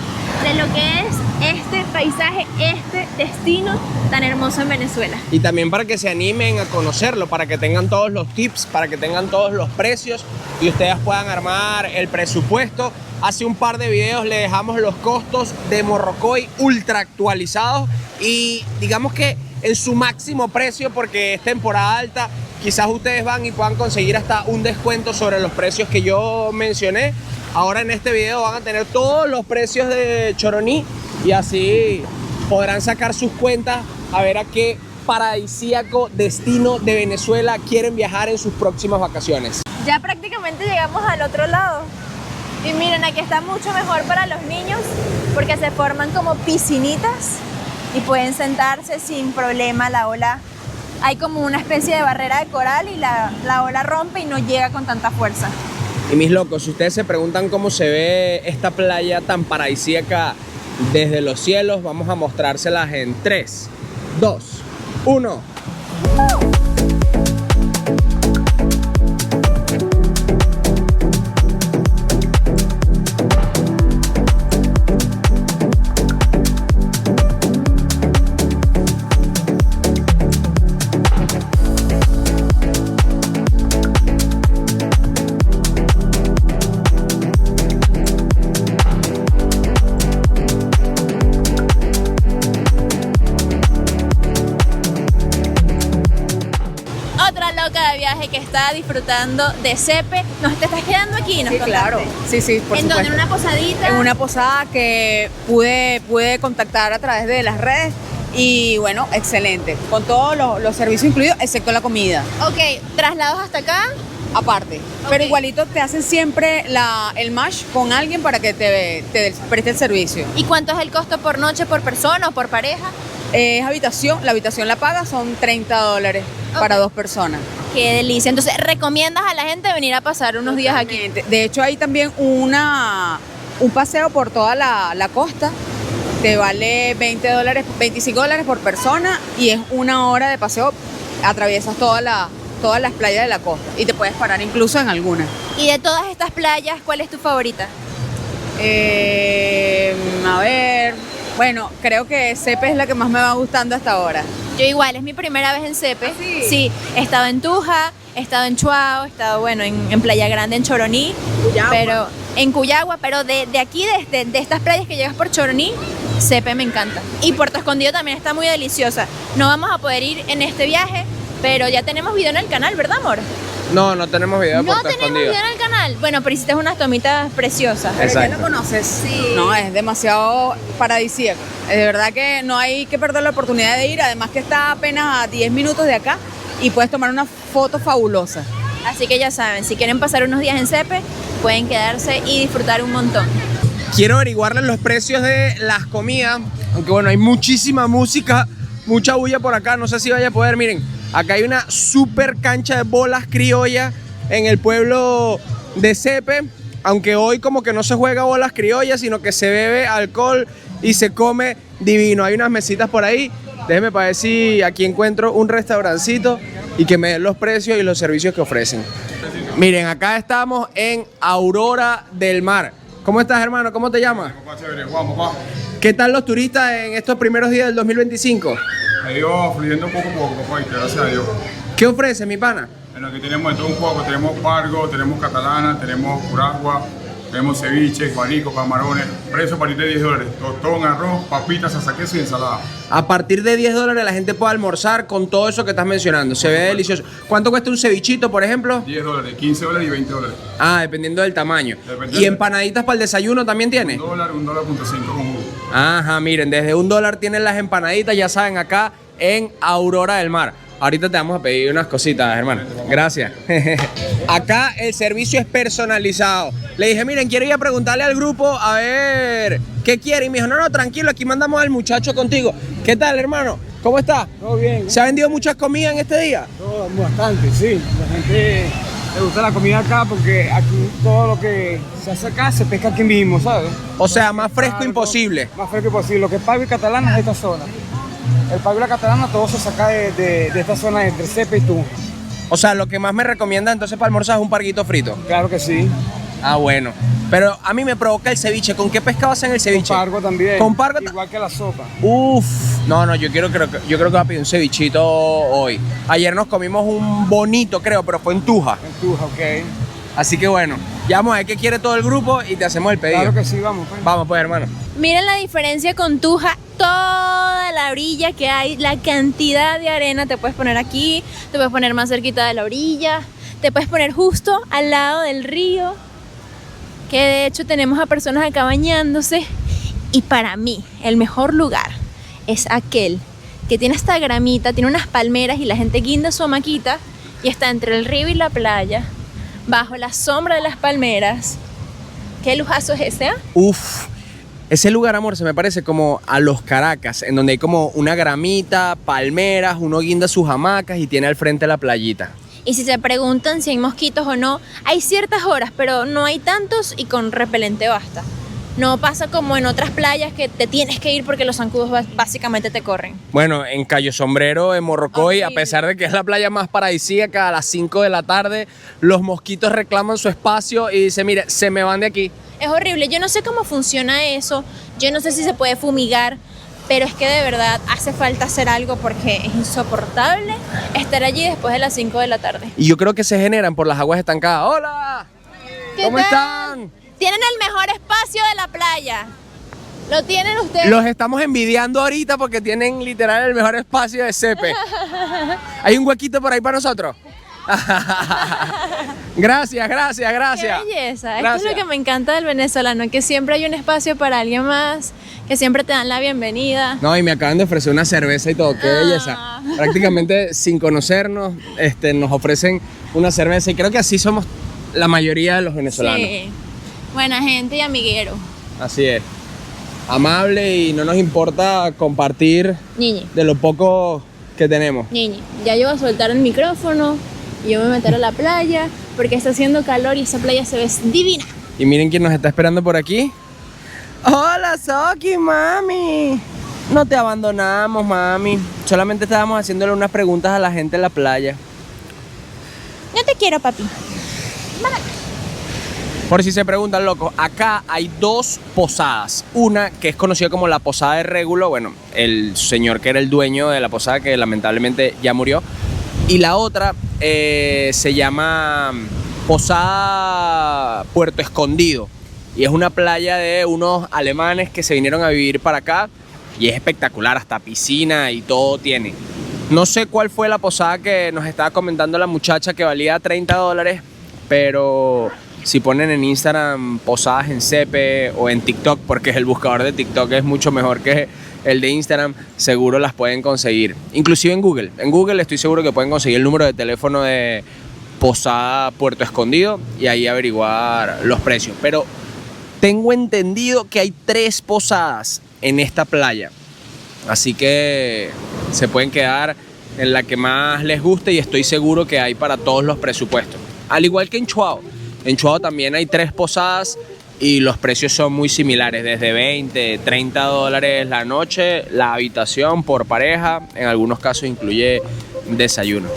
de lo que es este paisaje, este destino tan hermoso en Venezuela. Y también para que se animen a conocerlo, para que tengan todos los tips, para que tengan todos los precios y ustedes puedan armar el presupuesto. Hace un par de videos le dejamos los costos de Morrocoy ultra actualizados y digamos que en su máximo precio, porque es temporada alta. Quizás ustedes van y puedan conseguir hasta un descuento sobre los precios que yo mencioné. Ahora en este video van a tener todos los precios de Choroní y así podrán sacar sus cuentas a ver a qué paradisíaco destino de Venezuela quieren viajar en sus próximas vacaciones. Ya prácticamente llegamos al otro lado. Y miren, aquí está mucho mejor para los niños porque se forman como piscinitas y pueden sentarse sin problema. La ola, hay como una especie de barrera de coral y la ola rompe y no llega con tanta fuerza. Y mis locos, si ustedes se preguntan cómo se ve esta playa tan paradisíaca desde los cielos, vamos a mostrárselas en 3, 2, 1. De viaje que está disfrutando de Cepe. ¿Te estás quedando aquí? Sí, claro. Sí, por ¿En dónde? ¿En una posadita? En una posada que pude contactar a través de las redes y bueno, excelente. Con todos los servicios incluidos, excepto la comida. Ok, traslados hasta acá. Aparte. Okay. Pero igualito te hacen siempre el match con alguien para que te preste el servicio. ¿Y cuánto es el costo por noche, por persona o por pareja? Es habitación, la habitación la paga, son $30 para 2 personas. Qué delicia. Entonces, ¿recomiendas a la gente venir a pasar unos días aquí? De hecho, hay también un paseo por toda la costa. Te vale $25 por persona y es 1 hora de paseo. Atraviesas todas las playas de la costa y te puedes parar incluso en algunas. Y de todas estas playas, ¿cuál es tu favorita? A ver, Bueno, creo que Cepe es la que más me va gustando hasta ahora. Yo igual, es mi primera vez en Cepe. ¿Ah, sí? Sí, he estado en Tuja, he estado en Chuao, he estado, bueno, en Playa Grande, en Choroní. Cuyagua. Pero en Cuyagua, pero de aquí, de estas playas que llegas por Choroní, Cepe me encanta. Y Puerto Escondido también está muy deliciosa. No vamos a poder ir en este viaje, pero ya tenemos video en el canal, ¿verdad, amor? No, no tenemos video de No Puerto tenemos Escondido. video en el canal. Bueno, pero hiciste unas tomitas preciosas. ¿Pero ya Exacto. lo conoces? Sí. No, es demasiado paradisíaco. De verdad que no hay que perder la oportunidad de ir. Además que está apenas a 10 minutos de acá y puedes tomar una foto fabulosa. Así que ya saben, si quieren pasar unos días en Cepe, pueden quedarse y disfrutar un montón. Quiero averiguarles los precios de las comidas, aunque bueno, hay muchísima música, mucha bulla por acá, no sé si vaya a poder, miren, acá hay una super cancha de bolas criollas en el pueblo de Cepe, aunque hoy como que no se juega bolas criollas, sino que se bebe alcohol y se come divino. Hay unas mesitas por ahí, déjenme para ver si aquí encuentro un restaurancito y que me den los precios y los servicios que ofrecen. Miren, acá estamos en Aurora del Mar. ¿Cómo estás, hermano? ¿Cómo te llamas? Papá, chévere, Juan, papá. ¿Qué tal los turistas en estos primeros días del 2025? Ha ido fluyendo poco a poco, papá, y gracias a Dios. ¿Qué ofrece, mi pana? Bueno, aquí tenemos de todo un poco, tenemos pargo, tenemos catalana, tenemos curagua, tenemos ceviche, guarico, camarones, precio a partir de $10, tostón, arroz, papitas, salsa queso y ensalada. A partir de $10 la gente puede almorzar con todo eso que estás mencionando. Se ve delicioso. ¿Cuánto cuesta un cevichito, por ejemplo? $10, $15 y $20. Ah, dependiendo del tamaño. Dependiendo. ¿Y empanaditas para el desayuno también tiene? $1, $1.5 con jugo. Ajá, miren, desde $1 tienen las empanaditas, ya saben, acá en Aurora del Mar. Ahorita te vamos a pedir unas cositas, hermano. Gracias. Acá el servicio es personalizado. Le dije, miren, quiero ir a preguntarle al grupo a ver qué quiere. Y me dijo, no, tranquilo, aquí mandamos al muchacho contigo. ¿Qué tal, hermano? ¿Cómo está? Todo bien, ¿Se ha vendido muchas comidas en este día? todo bastante, sí. La gente le gusta la comida acá porque aquí todo lo que se hace acá se pesca aquí mismo, ¿sabes? O sea, más fresco Algo imposible. Más fresco imposible. Lo que es pavo y catalana es de esta zona. El pavo y la catalana todo se saca de esta zona entre Cepe y tú. O sea, lo que más me recomienda entonces para almorzar es un parguito frito. Claro que sí. Ah, bueno. Pero a mí me provoca el ceviche. ¿Con qué pescado hacen el ceviche? Con pargo también. ¿Con pargo? Igual que la sopa. Uf, no, yo creo que voy a pedir un cevichito hoy. Ayer nos comimos un bonito, creo, pero fue en Tuja. En Tuja, ok. Así que bueno, ya vamos a ver qué quiere todo el grupo y te hacemos el pedido. Claro que sí, vamos. Pues. Vamos pues, hermano. Miren la diferencia con Tuja, toda la orilla que hay, la cantidad de arena. Te puedes poner aquí, te puedes poner más cerquita de la orilla, te puedes poner justo al lado del río, que de hecho tenemos a personas acá bañándose. Y para mí, el mejor lugar es aquel que tiene esta gramita, tiene unas palmeras y la gente guinda su hamaquita y está entre el río y la playa, bajo la sombra de las palmeras. ¿Qué lujazo es ese, ah? Uf, ese lugar, amor, se me parece como a los Caracas, en donde hay como una gramita, palmeras, uno guinda sus hamacas y tiene al frente la playita. Y si se preguntan si hay mosquitos o no, hay ciertas horas, pero no hay tantos y con repelente basta. No pasa como en otras playas que te tienes que ir porque los zancudos básicamente te corren. Bueno, en Cayo Sombrero, en Morrocoy, a Horrible. pesar de que es la playa más paradisíaca, a las 5 de la tarde, los mosquitos reclaman su espacio y dicen, mire, se me van de aquí. Es horrible, yo no sé cómo funciona eso, yo no sé si se puede fumigar, pero es que de verdad hace falta hacer algo porque es insoportable estar allí después de las 5 de la tarde. Y yo creo que se generan por las aguas estancadas. ¡Hola! ¿Cómo tal? están? Tienen el mejor espacio de la playa. ¿Lo tienen ustedes? Los estamos envidiando ahorita porque tienen literal el mejor espacio de Cepe. ¿Hay un huequito por ahí para nosotros? Gracias. Qué belleza. Esto Gracias. es lo que me encanta del venezolano, que siempre hay un espacio para alguien más, que siempre te dan la bienvenida. No, y me acaban de ofrecer una cerveza y todo, qué belleza. Prácticamente sin conocernos, nos ofrecen una cerveza y creo que así somos la mayoría de los venezolanos. Sí. Buena gente y amiguero. Así es. Amable y no nos importa compartir Ñiñi, de lo poco que tenemos. Ñiñi. Ya yo voy a soltar el micrófono y yo me voy a meter a la playa porque está haciendo calor y esa playa se ve divina. Y miren quién nos está esperando por aquí. Hola, Soki, mami. No te abandonamos, mami. Solamente estábamos haciéndole unas preguntas a la gente en la playa. Yo te quiero, papi. Por si se preguntan, loco, acá hay dos posadas. Una que es conocida como la Posada de Régulo, bueno, el señor que era el dueño de la posada, que lamentablemente ya murió. Y la otra se llama Posada Puerto Escondido. Y es una playa de unos alemanes que se vinieron a vivir para acá. Y es espectacular, hasta piscina y todo tiene. No sé cuál fue la posada que nos estaba comentando la muchacha que valía $30, pero si ponen en Instagram posadas en Cepe o en TikTok, porque el buscador de TikTok es mucho mejor que el de Instagram, seguro las pueden conseguir. Inclusive en Google. En Google estoy seguro que pueden conseguir el número de teléfono de Posada Puerto Escondido y ahí averiguar los precios. Pero tengo entendido que hay 3 posadas en esta playa. Así que se pueden quedar en la que más les guste y estoy seguro que hay para todos los presupuestos. Al igual que en Chuao. En Chuao también hay 3 posadas y los precios son muy similares, desde 20, $30 la noche, la habitación por pareja, en algunos casos incluye desayuno.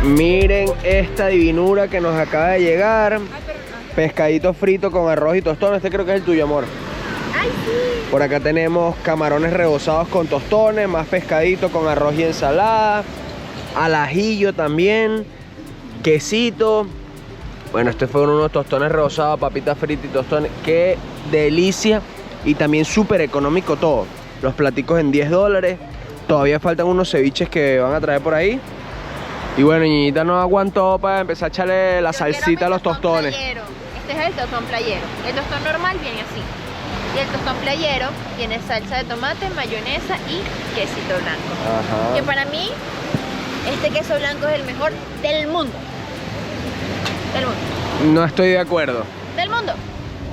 Miren esta divinura que nos acaba de llegar. Pescadito frito con arroz y tostón. Este creo que es el tuyo, amor. ¡Ay, sí! Por acá tenemos camarones rebozados con tostones, más pescadito con arroz y ensalada, al ajillo también, quesito. Bueno, estos fueron unos tostones rebozados, papitas fritas y tostones. ¡Qué delicia! Y también súper económico todo. Los platicos en $10. Todavía faltan unos ceviches que van a traer por ahí. Y bueno, Ñiñita no aguantó para empezar a echarle la salsita a los tostones. Playero. Este es el tostón playero. El tostón normal viene así. Y el tostón playero tiene salsa de tomate, mayonesa y quesito blanco. Ajá. Que para mí, este queso blanco es el mejor del mundo. Del mundo. No estoy de acuerdo. Del mundo.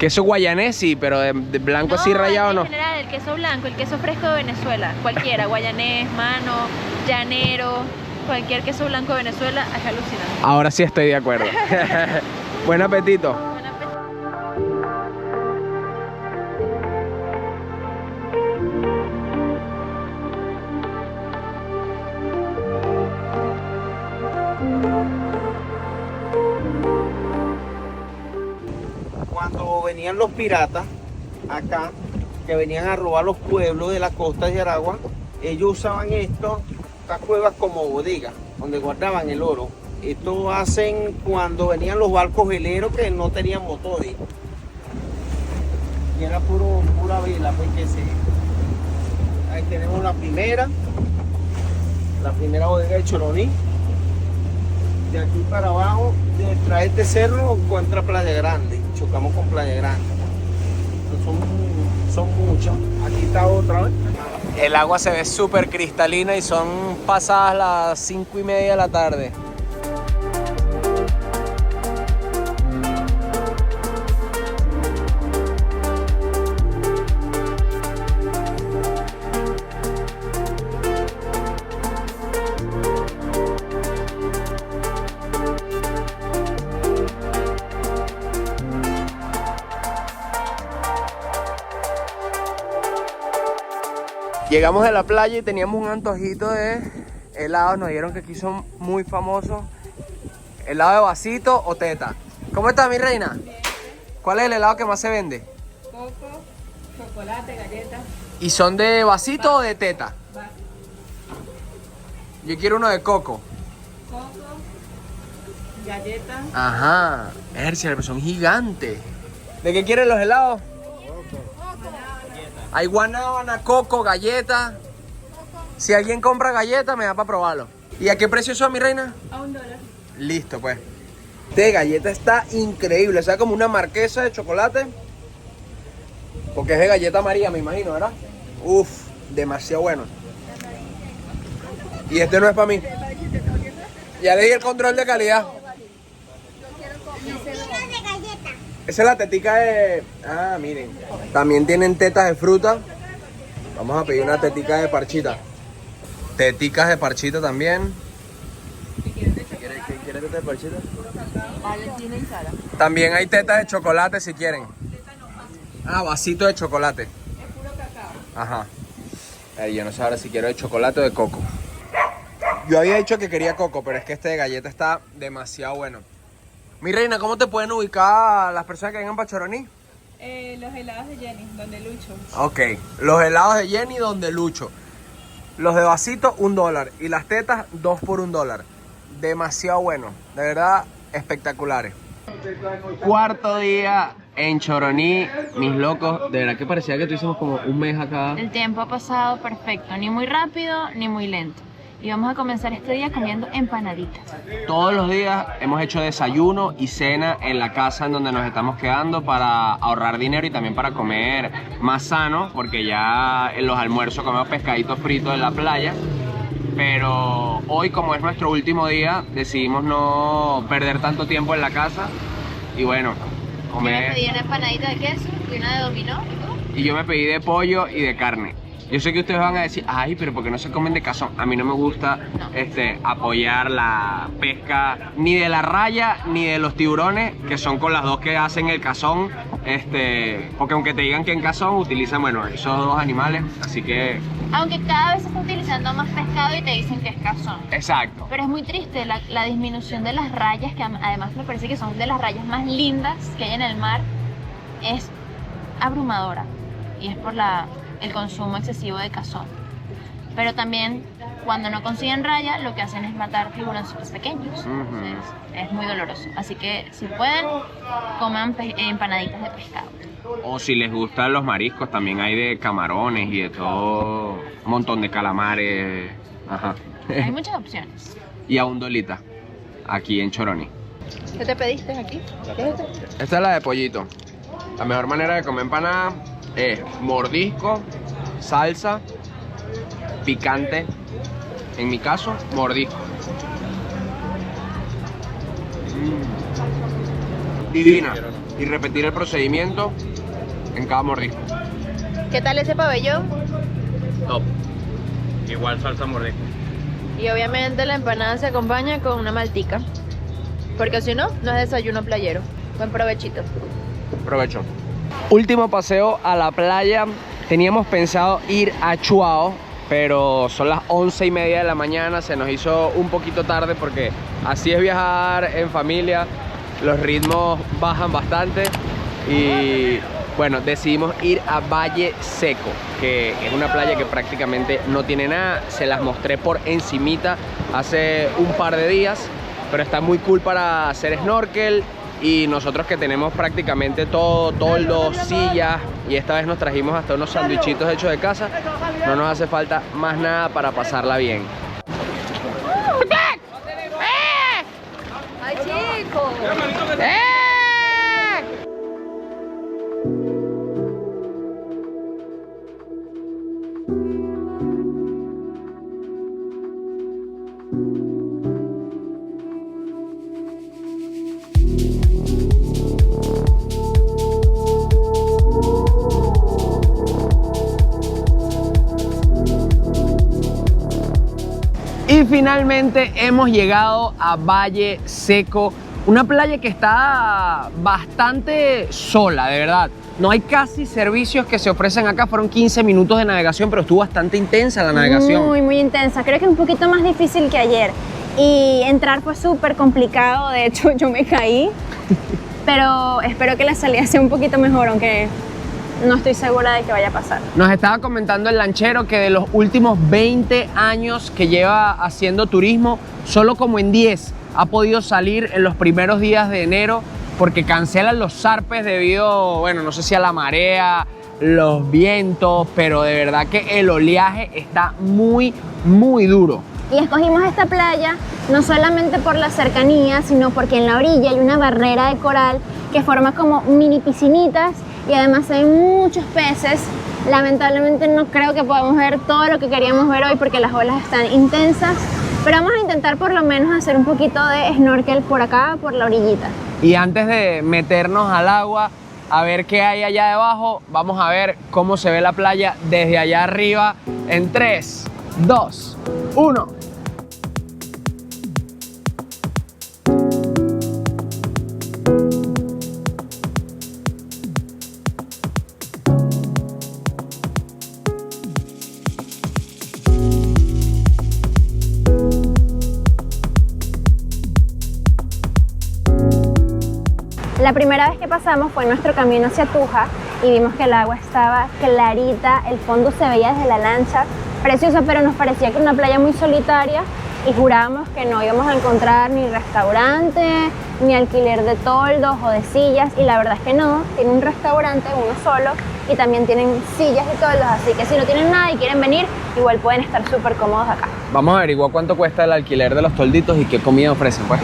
Queso guayanés sí, pero de blanco así rayado no. En general, el queso blanco, el queso fresco de Venezuela. Cualquiera, guayanés, mano, llanero, cualquier queso blanco de Venezuela es alucinante. Ahora sí estoy de acuerdo. Buen apetito. Buen apetito. Cuando venían los piratas acá, que venían a robar los pueblos de la costa de Aragua, ellos usaban estas cuevas como bodegas, donde guardaban el oro. Esto hacen cuando venían los barcos veleros que no tenían motores. Y era pura vela, pues que se... Ahí tenemos la primera bodega de Choroní. De aquí para abajo, detrás de este cerro, encuentra Playa Grande. Chocamos con Playa Grande. Son muchas. Aquí está otra vez. El agua se ve súper cristalina y son pasadas las 5:30 de la tarde. Llegamos de la playa y teníamos un antojito de helados. Nos dijeron que aquí son muy famosos. ¿Helado de vasito o teta? ¿Cómo está, mi reina? ¿Cuál es el helado que más se vende? Coco, chocolate, galletas. ¿Y son de vasito o de teta? Yo quiero uno de coco. Coco, galletas. Ajá. Pero son gigantes. ¿De qué quieren los helados? Hay guanábana, coco, galleta. Si alguien compra galleta, me da para probarlo. ¿Y a qué precio son, mi reina? A $1. Listo, pues. Este galleta está increíble. O sea, como una marquesa de chocolate. Porque es de galleta María, me imagino, ¿verdad? Uf, demasiado bueno. Y este no es para mí. Ya le di el control de calidad. Esa es la tetica de... Ah, miren. También tienen tetas de fruta. Vamos a pedir una tetica de parchita. Teticas de parchita también. ¿Qué quieres teta de parchita? Valentina y Sara. También hay tetas de chocolate si quieren. Ah, vasito de chocolate. Es puro cacao. Ajá. Ay, yo no sé ahora si quiero de chocolate o de coco. Yo había dicho que quería coco, pero es que este de galleta está demasiado bueno. Mi reina, ¿cómo te pueden ubicar las personas que vengan para Choroní? Los helados de Jenny, donde Lucho. Ok, los helados de Jenny donde Lucho. Los de vasito, $1. Y las tetas, 2 por $1. Demasiado bueno, de verdad, espectaculares. Cuarto día en Choroní, mis locos. De verdad que parecía que tuviésemos como un mes acá. El tiempo ha pasado perfecto, ni muy rápido ni muy lento. Y vamos a comenzar este día comiendo empanaditas. Todos los días hemos hecho desayuno y cena en la casa en donde nos estamos quedando para ahorrar dinero y también para comer más sano, porque ya en los almuerzos comemos pescaditos fritos en la playa. Pero hoy, como es nuestro último día, decidimos no perder tanto tiempo en la casa y bueno, Yo me comer. pedí una empanadita de queso y una de dominó. Y yo me pedí de pollo y de carne. Yo sé que ustedes van a decir, ay, pero ¿por qué no se comen de cazón? A mí no me gusta apoyar la pesca ni de la raya ni de los tiburones, que son con las dos que hacen el cazón. Porque aunque te digan que en cazón utilizan, bueno, esos dos animales, así que... Aunque cada vez se está utilizando más pescado y te dicen que es cazón. Exacto. Pero es muy triste la disminución de las rayas, que además me parece que son de las rayas más lindas que hay en el mar. Es abrumadora y es por el consumo excesivo de cazón. Pero también cuando no consiguen raya, lo que hacen es matar tiburones pequeños. Entonces, es muy doloroso. Así que si pueden, coman empanaditas de pescado. O si les gustan los mariscos, también hay de camarones y de todo, un montón de calamares. Ajá. Hay muchas opciones. Y a $1 aquí en Choroní. ¿Qué te pediste aquí? ¿Qué es esto? Esta es la de pollito. La mejor manera de comer empanada es mordisco, salsa, picante. En mi caso, mordisco. Divina. Y repetir el procedimiento en cada mordisco. ¿Qué tal ese pabellón? Top. Igual salsa mordisco. Y obviamente la empanada se acompaña con una maltica. Porque si no, no es desayuno playero. Buen provechito. Provecho. Último paseo a la playa. Teníamos pensado ir a Chuao, pero son las 11:30 de la mañana. Se nos hizo un poquito tarde porque así es viajar en familia. Los ritmos bajan bastante y bueno, decidimos ir a Valle Seco, que es una playa que prácticamente no tiene nada. Se las mostré por encimita hace un par de días, pero está muy cool para hacer snorkel. Y nosotros que tenemos prácticamente todo, toldos, sillas, y esta vez nos trajimos hasta unos sandwichitos hechos de casa, no nos hace falta más nada para pasarla bien. ¡Ay, chico! Y finalmente hemos llegado a Valle Seco, una playa que está bastante sola, de verdad. No hay casi servicios que se ofrecen acá, fueron 15 minutos de navegación, pero estuvo bastante intensa la navegación. Muy intensa, creo que es un poquito más difícil que ayer. Y entrar fue súper complicado, de hecho yo me caí, pero espero que la salida sea un poquito mejor, aunque no estoy segura de que vaya a pasar. Nos estaba comentando el lanchero que de los últimos 20 años que lleva haciendo turismo, solo como en 10 ha podido salir en los primeros días de enero porque cancelan los zarpes debido, bueno, no sé si a la marea, los vientos, pero de verdad que el oleaje está muy duro. Y escogimos esta playa no solamente por la cercanía, sino porque en la orilla hay una barrera de coral que forma como mini piscinitas y además hay muchos peces. Lamentablemente no creo que podamos ver todo lo que queríamos ver hoy porque las olas están intensas, pero vamos a intentar por lo menos hacer un poquito de snorkel por acá, por la orillita. Y antes de meternos al agua a ver qué hay allá debajo, vamos a ver cómo se ve la playa desde allá arriba en 3, 2, 1. La primera vez que pasamos fue en nuestro camino hacia Tuja y vimos que el agua estaba clarita, el fondo se veía desde la lancha, preciosa, pero nos parecía que era una playa muy solitaria y jurábamos que no íbamos a encontrar ni restaurante, ni alquiler de toldos o de sillas, y la verdad es que no, tiene un restaurante, uno solo, y también tienen sillas y toldos, así que si no tienen nada y quieren venir, igual pueden estar súper cómodos acá. Vamos a averiguar cuánto cuesta el alquiler de los tolditos y qué comida ofrecen, pues.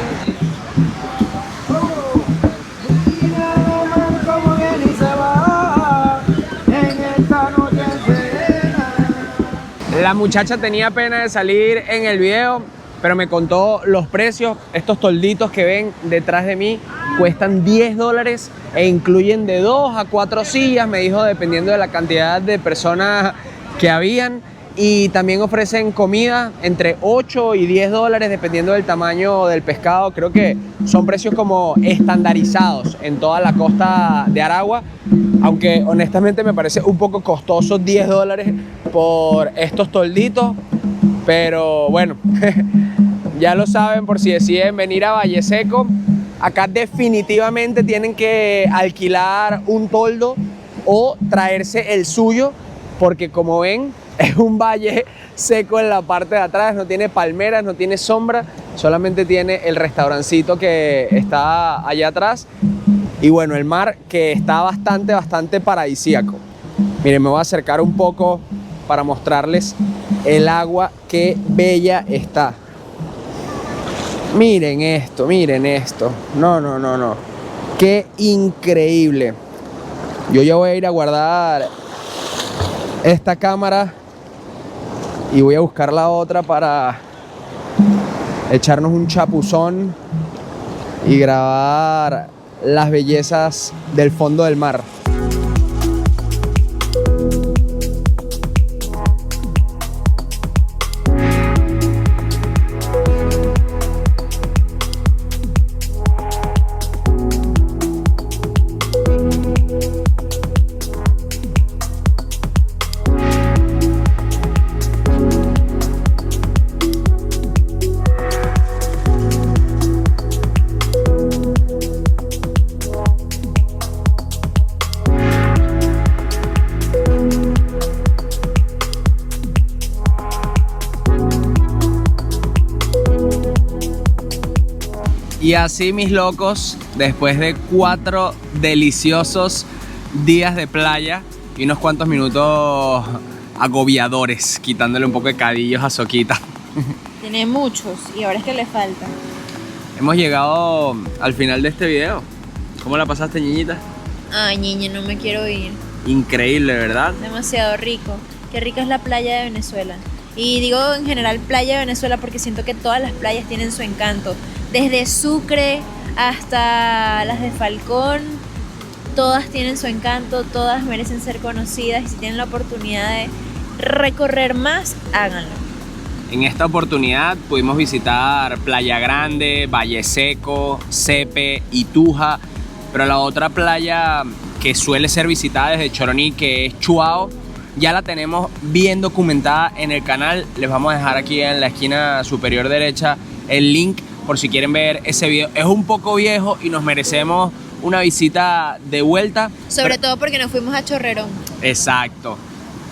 La muchacha tenía pena de salir en el video, pero me contó los precios. Estos tolditos que ven detrás de mí cuestan $10 e incluyen de 2 a 4 sillas, me dijo, dependiendo de la cantidad de personas que habían. Y también ofrecen comida entre 8 y $10 dependiendo del tamaño del pescado. Creo que son precios como estandarizados en toda la costa de Aragua, aunque honestamente me parece un poco costoso $10 por estos tolditos, pero bueno, ya lo saben, por si deciden venir a Valle Seco, acá definitivamente tienen que alquilar un toldo o traerse el suyo, porque como ven, es un valle seco en la parte de atrás, no tiene palmeras, no tiene sombra, solamente tiene el restaurancito que está allá atrás y bueno, el mar que está bastante paradisíaco. Miren, me voy a acercar un poco para mostrarles el agua, qué bella está. Miren esto, no, qué increíble. Yo ya voy a ir a guardar esta cámara y voy a buscar la otra para echarnos un chapuzón y grabar las bellezas del fondo del mar. Y así, mis locos, después de 4 deliciosos días de playa y unos cuantos minutos agobiadores, quitándole un poco de cadillos a Soquita. Tiene muchos y ahora es que le faltan. Hemos llegado al final de este video. ¿Cómo la pasaste, niñita? Ay, niña, no me quiero ir. Increíble, ¿verdad? Demasiado rico. Qué rica es la playa de Venezuela. Y digo en general playa de Venezuela porque siento que todas las playas tienen su encanto. Desde Sucre hasta las de Falcón, todas tienen su encanto, todas merecen ser conocidas y si tienen la oportunidad de recorrer más, háganlo. En esta oportunidad pudimos visitar Playa Grande, Valle Seco, Cepe y Tuja, pero la otra playa que suele ser visitada desde Choroní, que es Chuao, ya la tenemos bien documentada en el canal. Les vamos a dejar aquí en la esquina superior derecha el link por si quieren ver ese video. Es un poco viejo y nos merecemos una visita de vuelta. Sobre todo porque nos fuimos a Chorrerón. Exacto.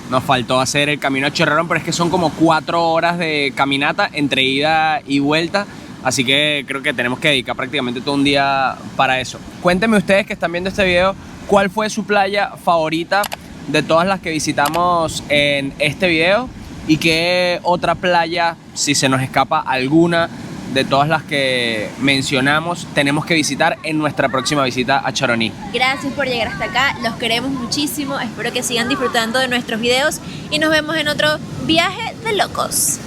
Nos faltó hacer el camino a Chorrerón, pero es que son como 4 horas de caminata entre ida y vuelta. Así que creo que tenemos que dedicar prácticamente todo un día para eso. Cuéntenme ustedes que están viendo este video, ¿cuál fue su playa favorita de todas las que visitamos en este video? ¿Y qué otra playa, si se nos escapa alguna de todas las que mencionamos, tenemos que visitar en nuestra próxima visita a Choroní? Gracias por llegar hasta acá, los queremos muchísimo, espero que sigan disfrutando de nuestros videos y nos vemos en otro viaje de locos.